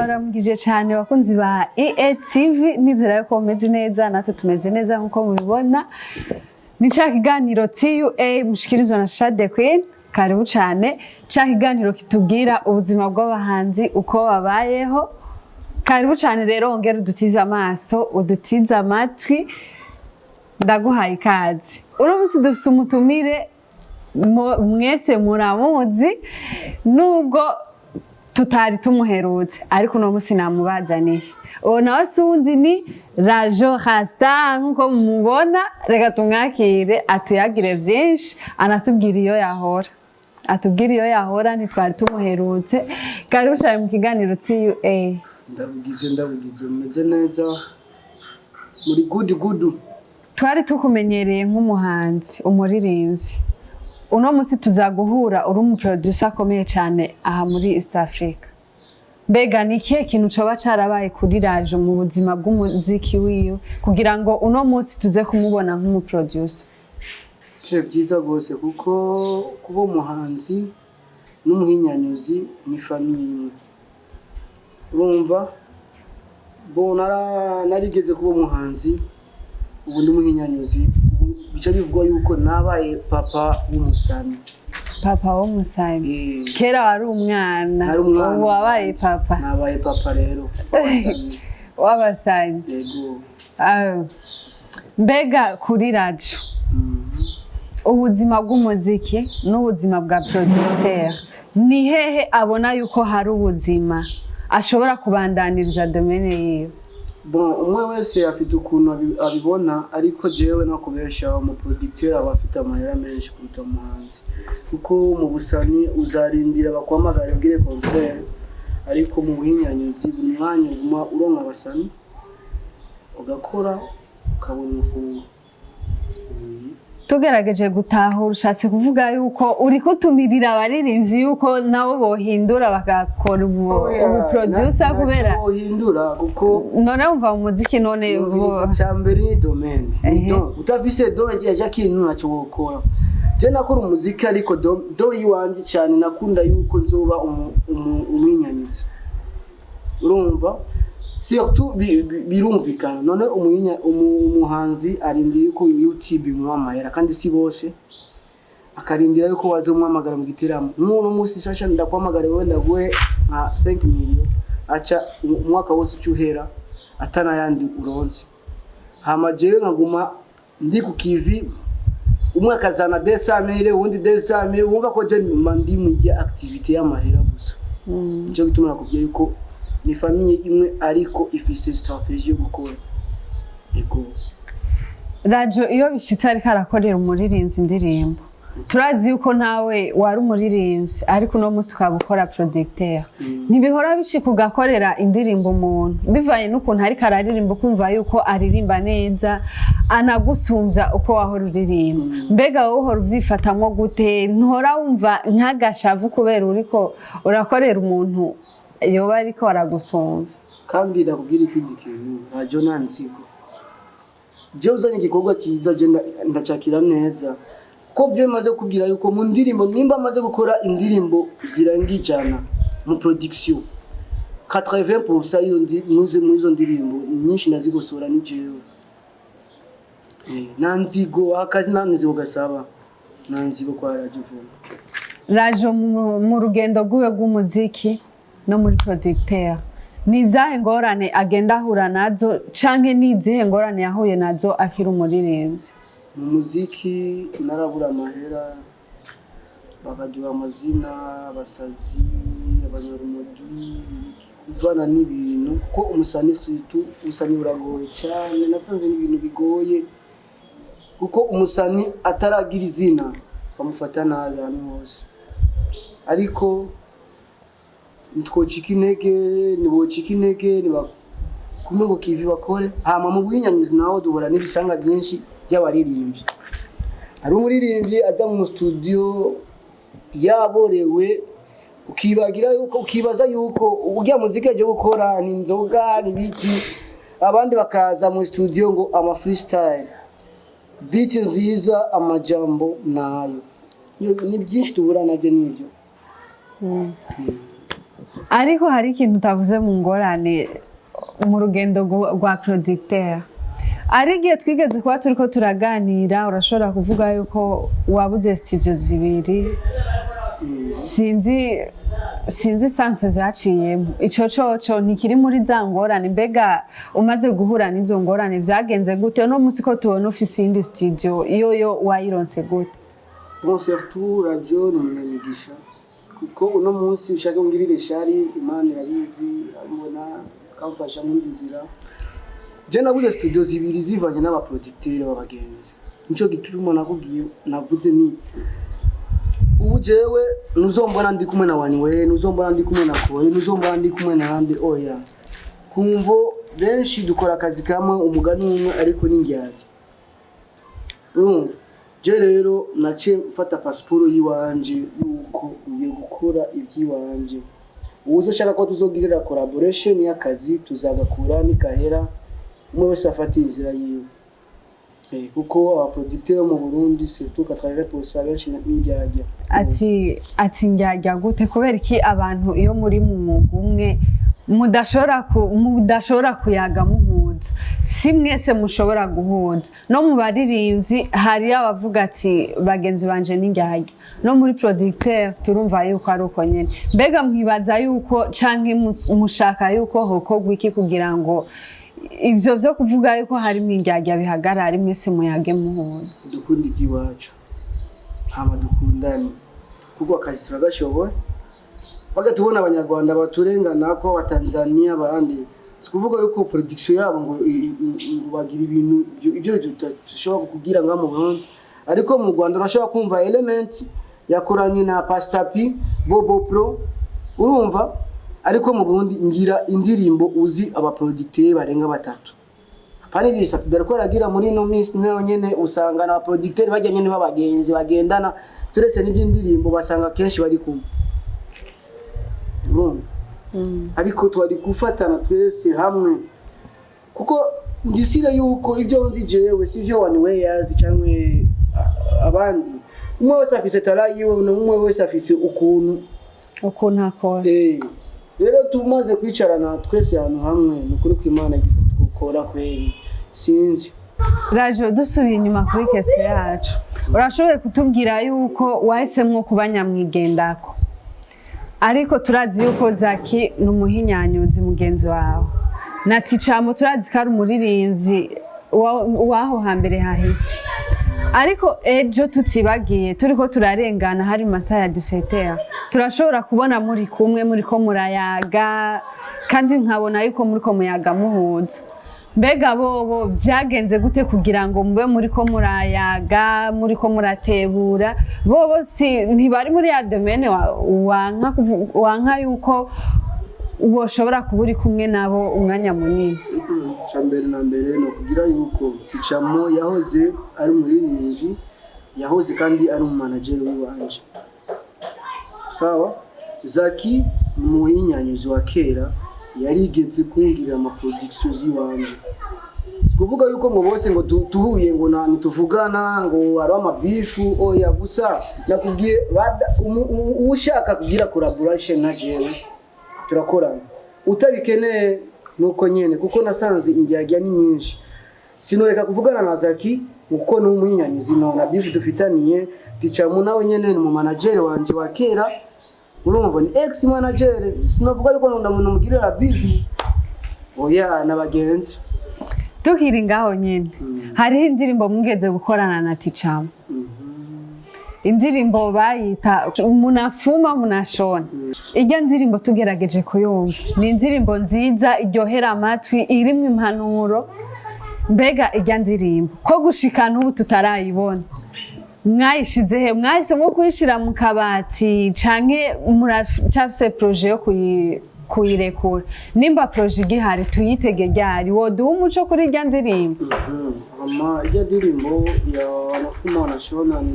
ndabaramugije cyane bakunzi ba EATV nizera ko meze neza natwe tumeze neza nkuko mubibona ni cha kiganiro TUA mushikirizwa na Shade Queen karibu cyane cha kiganiro kitubwira ubuzima bw'abahanzi uko babayeho karibu cyane rero ongera udutiza amaso udutiza amatwi ndaguhaye ikaze uramutse dufise umutumire mwese muramuzi nubwo tutari tumuherutse ariko no musi namubazaniye uwo nawe sundi ni Rajdo nkuko mubona reka tumwakire atuyagire byinshi anatubwira iyo yahora ntitwari tumuherutse karibu cyane mu kiganiro TUA ndabugize meze neza muri good twari tukumenyereye nk'umuhanzi umuririmbyi uno musi tuzaguhura uri umuproducer akomeye cyane aha muri East Africa mbega ni kihe kintu coba carabaye kuri Rajdo mu buzima bw'umuziki wiwe kugira ngo uno musi tuze kumubona nk'umuproducer byiza gose kuko kuba umuhanzi n'umuhinyanyuzi ni famille urumva narigeze kuba umuhanzi ubu ndi umuhinyanyuzi bica bivugwa yuko nabaye papa w'umusani kera wari umwana ubu wabaye papa nabaye papa rero w'abasani yego mbega kuri Rajdo ubuzima bw'umuziki n'ubuzima bwa producteur ni hehe abona yuko hari ubuzima ashobora kubandaniriza domaine yiwe umwe wese afite ukuntu abibona ariko jewe nakubesha mu producteur aba afite amahera menshi kuruta umuhanzi kuko mu busani uzarindira bakwamagara ubwire concert ariko mu buhinyanyuzi buri mwanya uguma uronka abasani ugakora ukabona umufungo tugerageje gutahura ushatse kuvuga yuko uri kutumirira abaririmbyi yuko nabo bohindura bagakora ubu producer kubera bohindura kuko none umva mu muziki none cyambere ni domaine utafise do ya kintu naco gukora je nakora umuziki ariko do yiwanje cyane nakunda yuko nzoba umwinyanyitse urumva surtout birumvikana none umuhanzi arindira yuko YouTube mwamahera kandi si bose akarindira yuko waze umwamagara mu giteramo umuntu musi sasha ndakwamagara wewe ndaguhe nka 5 million acha umwaka wose ucuhera atana yandi uronse hama jewe nkaguma ndi ku kivi umwaka zana 200,000 undi 200,000 wumva ko je mandi mu activity y'amahera gusa cyo gituma nakubwiye yuko ni famille imwe ariko ifise strategie yo gukora ego Rajdo iyo bishitse ariko arakorera umuririmbyi indirimbo turazi yuko nawe wari umuririmbyi ariko no musi ukabukora producteur ntibihora bishika ugakorera indirimbo umuntu bivaye n'ukuntu ariko araririmba kumva yuko aririmba neza anagusumbya uko wahora uririmba mbega wowe uhora uvyifatamwo gute ntora wumva nk'agashavu kubera uriko urakorera umuntu yoba ariko aragusumvya kandi ndakubwira ikindi kintu Rajdo nansigo je uzanye igikorwa kiza je ndacakira neza ko byo maze kubwira yuko mu ndirimbo nimba maze gukora indirimbo zirangijana mu production 80% yundi muzo ndirimbo nyinshi ndazigosora ni jewe nanzigo akazi nanzigo gasaba nanzigo kwa Rajdo mu rugendo rwiwe rw'umuziki no muri producteur nizahe ngorane agenda ahura nazo canke nizihe ngorane yahuye nazo akiri umuririmbyi mu muziki narabura amahera bakaduha amazina abasazi abanyarumogi kuvana n'ibintu kuko umusani situ usani uragoye cyane nasanze n'ibintu bigoye kuko umusani ataragira izina bamufata nabi hano hose ariko nitwocika intege nibakumego kivi bakore hama mu buhinyanyuzi naho duhora n'ibisanga byinshi by'abaririmbyi ari umuririmbyi aza mu studio yaborewe ukibaza yuko ujya muzika aje gukora ni inzoga ni biki abandi bakaza mu studio ngo ama freestyle beat nziza amajambo nayo ni byinshi tubura nabyo nivyo ariko hari ikintu utavuze mu ngorane mu rugendo rwa producteur. Ari igihe twigeze kuba turiko turaganira urashobora kuvuga yuko wabuze studio zibiri sinzi sanse zaciyemo ico coco ntikiri muri za ngorane mbega umaze guhura n'izo ngorane vyagenze gute no musi ko tubona ufise indi studio iyo wayironse gute? Bon surtout Rajdo n'umunyamugisha kuko uno munsi ushaka ngirire shari Imana yabizi abona kamfasha nk'indizira je nabuze studio zibiri zivanye n'abaproducteur b'abagenzi nico gituma nakubwiye navuze ni ubu jewe nuzombona ndi kumwe na wanywe nuzombona ndi kumwe na koye nuzombona ndi kumwe na hande oya kumvo benshi dukora akazi kamwe umugani umwe ariko n'ingyari je rero nace mfata pasiporo yiwanje yuko ugiye gukora iby'iwanje uzo shaka ko tuzogirira collaboration y'akazi tuzagakura nikahera umwe wese afata inzira yiwe kuko abaproducteur mu Burundi surtout 80% benshi n'indyarya ati ndyarya gute kubera iki abantu iyo muri mu mwuga umwe mudashobora kuyaga muhuza si mwese mushobora guhuza no mu baririmbyi hari abavuga ati bagenzi banje n'indyarya no muri producteur turumva yuko ari uko nyene mbega mwibaza yuko canke mushaka yuko hokogwa iki kugira ngo ivyo vyo kuvuga yuko hari mwindyarya bihagarara mwese muyage muhuza dukunda iby'iwacu hama dukundane kuko akazi turagashobora baga tubona abanyarwanda baturengana ko abatanzania abandi sikuvuga yuko production yabo ngo bagira ibintu ibyo dushobora kugira ngamo Burundi ariko mu Rwanda urashobora kumva element yakoranye na Pastapi Bobo Pro urumva ariko mu Burundi ngira indirimbo uzi abaproducteur barenga batatu pani bisatu dore ko ragira muri no miss nayo nyene usanga na abaproducteur bajyanye n'abagenzi bagendana turetse n'ibyindirimbo basanga kenshi bari kumwe ariko twari gufatana twese hamwe kuko ngisire yuko ibyo nzi jewe sivyo one way yazi cyangwe abandi umwe wese afise tara yiwe umwe wese afise ukuntu akora rero tumaze kwicarana twese ahantu hamwe nukuri ko Imana igisa tukora kweri sinzi Rajdo dusubiye inyuma kuri question yacu urashoboye kutubwira yuko wahisemwo kubanyamwigendako ariko turazi yuko Zaki numuhinyanyuzi mugenzi wawe na Ticamo turazi ko ari umuririmbyi waho hambere hahise ariko ejo tutibagiye turiko turarengana hari masaha ya 17h turashobora kubona muri kumwe muri ko murayaga kandi nkabona yuko muri ko muyaga muhuza mbega bobo vyagenze gute kugira ngo mube muri ko murayaga muri ko muratebura bobo si ntibari muri ya domaine wanka yuko uwoshobora kuburi kumwe nabo umwanya munini cyambere na mbere no kugira yuko Ticamo yahoze ari umuririmbyi yahoze kandi ari manager w'iwanje sawa Zaki muhinyanyuzi wa kera yarigeze kungira ama productions ziwanje kuvuga yuko ngo bose ngo tuhuye ngo nani tuvugana ngo ari amabifu oya gusa nakubwiye ushaka kugira collaboration na jewe turakorana utabikeneye nuko nyene kuko nasanze indyarya ni nyinshi sinoreka kuvugana na Zaki kuko n'umuhinyanyuzi na bifu dufitaniye Ticamo nawe nyene ni mu manager wanje wa kera urumva ni ex manager sinovuga yuko ndamuntu mugirira bifu oya nabagenzi tukiri ngaho nyene hari indirimbo mwigeze gukorana na Ticamo indirimbo bayita munafuma munashona ijya ndirimbo tugerageje kuyumva ni indirimbo nziza iryohera amatwi irimwe impanuro mbega ijya ndirimbo ko gushikana ubu tutarayibona mwayishize he mwahise nko kuyishira mu kabati canke muracafise projet yo kuyirekura nimba projet igihari tuyitege ryari woduha umuco kuri ijya ndirimbo ijya ndirimbo ya munafuma munashona ni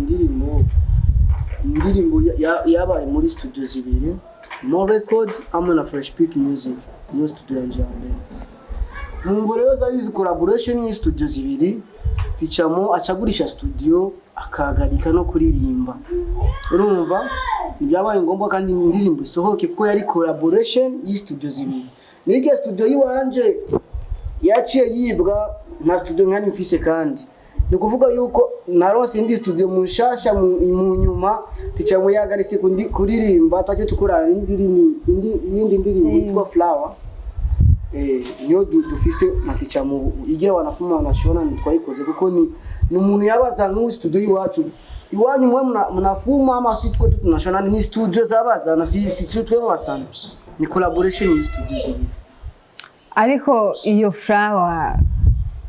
indirimbo yabaye muri studio zibiri Mo Record hamwe na Fresh Peak Music niyo studio yanje mbere mu ngoro yo zari collaboration ni studio zibiri Ticamo acagurisha studio akahagarika no kuririmba urumva byabaye ngombwa kandi indirimbo isohoke kuko yari collaboration y'studio zibiri nige studio yiwanje yaciye yibwa na studio nkani mfise kandi ni kuvuga yuko narose indi studio mushasha mu nyuma tica mu yagarise kuririmba twaje tukorana indi ndirimbo yitwa Flower niyo dufise maticha mu igihe wanafuma wanashona twayikoze kuko ni umuntu yabaza mu studio yiwacu iwanyu mwe mnafuma ama sisi kwetu tunashona ni studio zabaza na sisi twe wasana ni collaboration yi studio zibiri ariko iyo Flower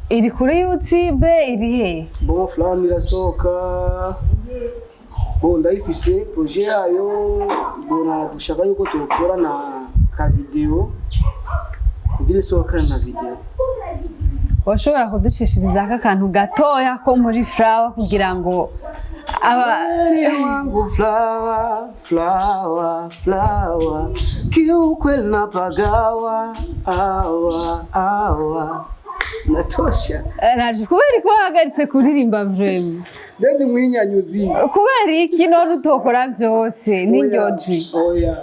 iri kuri YouTube iri he bon Flower irasoka bon ndayifise projet yayo bona dushaka yuko tukora na ka video kugira soka na video washobora kuducishiriza akantu gatoya ko muri Flower kugira ngo wangu flower kiukweli napagawa awa natosha Rajdo kubera ko wahagaritse kuririmba vraiment Dende mwinyanyuzi kubera iki none utokora vyose n'inyoji oya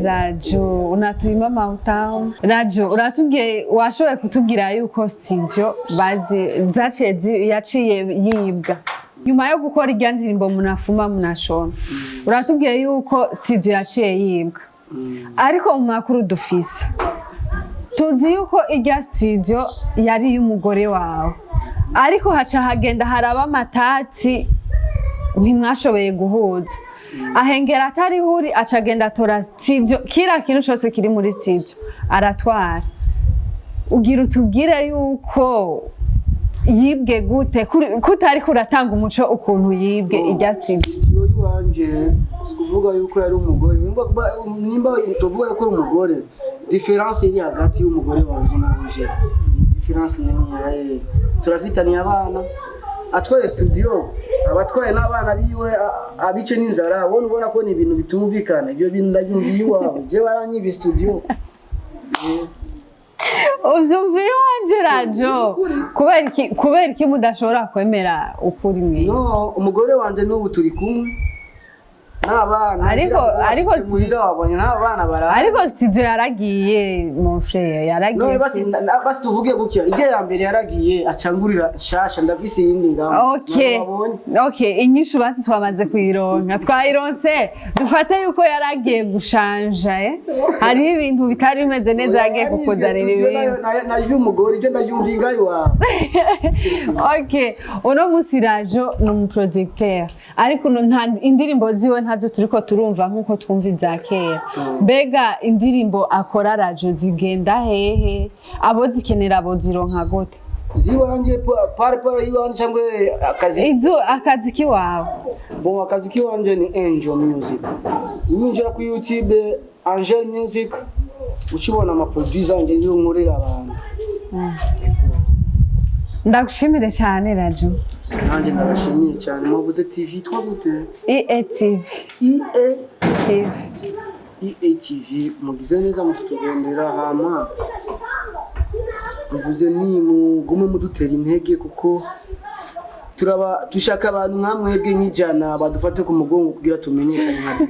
Rajdo unatuyima mautamu Rajdo uratubwiye washoboye kutubwira yuko studio yaciye yibwa nyuma yo gukora irya ndirimbo munafuma munashona uratubwiye yuko studio yaciye yibwa ariko mu makuru dufise tuzi yuko irya studio yari y'umugore wawe ariko haca hagenda haraba amatati ntimwashoboye guhuza ahengera atari huri acagenda atora studio kira kintu cyose kiri muri studio aratwara ugira utubwire yuko yibwe gute kutari kuratanga umuco ukuntu yibwe irya studio yiwanje kuvuga yuko yari umugore nimba tuvuga yuko umugore difference iri hagati y'umugore wanje nanje difference nini turafitanye abana atwaye studio abatwaye n'abana biwe abice n'inzara wone ubona ko ni ibintu bitumvikana ibyo bintu ndagiye iwawe je baranyibi studio uzumviye wanje Rajdo kubera iki mudashobora kwemera ukuri mwe no umugore wanje n'ubu turi kumwe n'abana ariko muhira wabonye n'abana bara ariko studio yaragiye mon frère yaragiye no basi tuvuge gutya ide ya mbere yaragiye acangurira shasha ndavise yindi ngamba okay inyishu basi twamaze kuyironka twayironse dufate yuko yaragiye gushanja hari ibintu bitari bimeze neza yagiye kukuzanira ibintu na umugore je ndayumvinga iwawe okay uno musi Rajdo no mu producteur ariko indirimbo ziwe ntazo turiko turumva nkuko twumva za kera mbega indirimbo akora Rajdo zigenda hehe abo zikenera abo zironka gute ziwanje par yiwanje cyangwa akazi kiwawe bon akazi kiwanje ni Angel Music winjira ku YouTube Angel Music ukibona ama producer nje ngiye nkorera abantu ndagushimire cyane Rajdo nanjye ndabashimiye cyane muvuze TV twagute EATV mugize neza mutugendera hama muvuze ni mugume mudutera intege kuko dushaka abantu nkamwebwe nk'ijana badufate ku mugongo kugira tumenyekane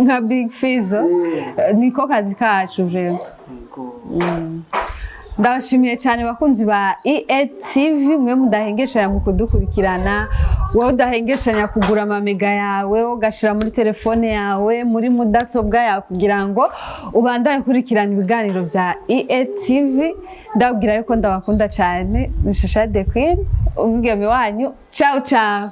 nka Big Fizzo niko kazi kacu vraiment ndabashimiye cyane bakunzi ba EATV mwe mudahengeshanya mu kudukurikirana wowe udahengeshanya kugura amamega yawe ugashira muri telefone yawe muri mudasobwa yawe kugira ngo ubandanye kurikirana ibiganiro vya EATV ndabwira yuko ndabakunda cyane ni Shasha the Queen umwigeme wanyu ciao ciao